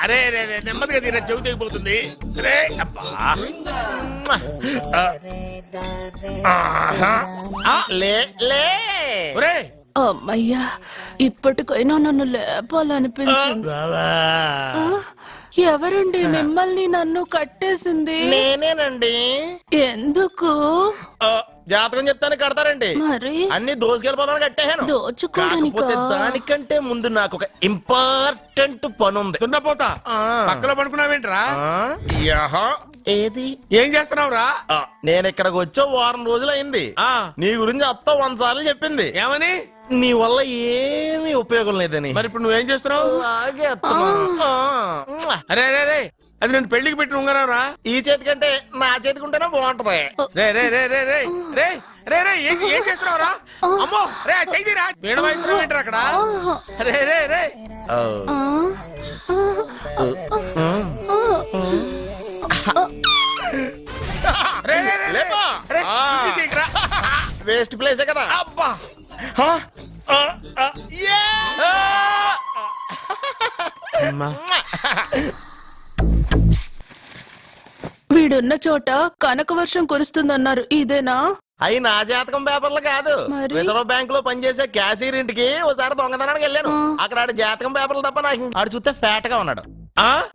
అరే రే రే నెమ్మదిగా తీరా చెవి తెగిపోతుంది రే అబ్బా లే లే ఒరే అమ్మయ్యా ఇప్పటికైనా నన్ను లేపాలనిపించింది. ఎవరండి మిమ్మల్ని నన్ను కట్టేసింది? నేనేనండి. ఎందుకు? జాతకం చెప్తాను కడతారండి. మరి అన్ని దోసుకెళ్ళిపోతాను కట్టేహాను. కాకపోతే దానికంటే ముందు నాకు ఒక ఇంపార్టెంట్ పని ఉంది. దున్నపోతా పక్కలో పడుకున్నావేంట్రా? ఏది ఏం చేస్తున్నావురా? నేను ఇక్కడికి వచ్చో వారం రోజులు అయింది. నీ గురించి అత్త 100 సార్లు చెప్పింది. ఏమని? నీ వల్ల ఏమీ ఉపయోగం లేదని. మరి ఇప్పుడు నువ్వేం చేస్తున్నావు? అరే అరే రే అది నేను పెళ్లికి పెట్టిన ఉంగరంరా. ఈ చేతి కంటే నా చేతికి ఉంటేనే బాగుంటది. రే రే రే రే రే రే రే రే ఏం చేస్తున్నావురా? అమ్మో రే చెయ్యిరా వీడ వయసు ఏంటరా అక్కడ? రే రే రే వేస్ట్ ప్లేసే కదా. అబ్బా వీడున్న చోట కనక వర్షం కురుస్తుందన్నారు, ఇదేనా? అయి నా జాతకం పేపర్లు కాదు. రిజర్వ్ బ్యాంక్ లో పనిచేసే క్యాషియర్ ఇంటికి ఒకసారి దొంగతనానికి వెళ్ళాను. అక్కడ ఆడి జాతకం పేపర్లు తప్ప నాకు ఆడు చూస్తే ఫ్యాట్ గా ఉన్నాడు.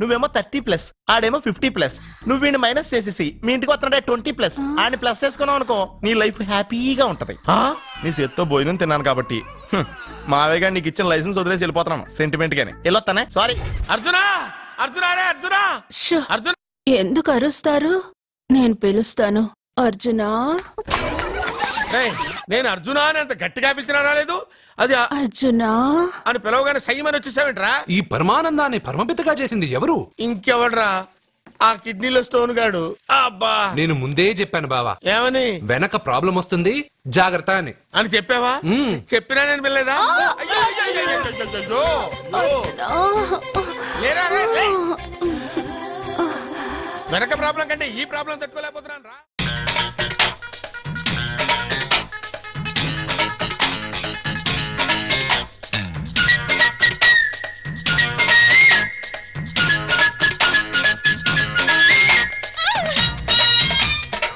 నువ్వేమో 30+, ఆడేమో 50+. నువ్వు వీడిని మైనస్ చేసేసి మీ ఇంటికి వస్తున్నాడే 20+, ఆడిని ప్లస్ చేసుకున్నావు అనుకో నీ లైఫ్ హ్యాపీగా ఉంటది. నీ చేత్తో భోజనం తిన్నాను కాబట్టి మావేగా నీకు ఇచ్చిన లైసెన్స్ వదిలేసి వెళ్ళిపోతున్నాను సెంటిమెంట్ గానీ. వెళ్ళొస్తానే. సారీ. అర్జునా అర్జునా రే అర్జునా అర్జున్ ఎందుకు అరుస్తారు? నేను పిలుస్తాను. అర్జునా. నేను అర్జునా అని అంత గట్టిగా పిలిచినా రాలేదు. అది అర్జునా అని పిలవగానే సైమని వచ్చేసావేంట్రా? ఈ పరమానందాన్ని పరమపితగా చేసింది ఎవరు? ఇంకెవడ్రా? ఆ కిడ్నీలో స్టోన్ గాడు. అబ్బా నేను ముందే చెప్పాను బావా. ఏమని? వెనక ప్రాబ్లం వస్తుంది జాగ్రత్త అని చెప్పావా? చెప్పినా నేను వెళ్ళలేదా? వెనక ప్రాబ్లం కంటే ఈ ప్రాబ్లం తట్టుకోలేకపోతున్నాను రా.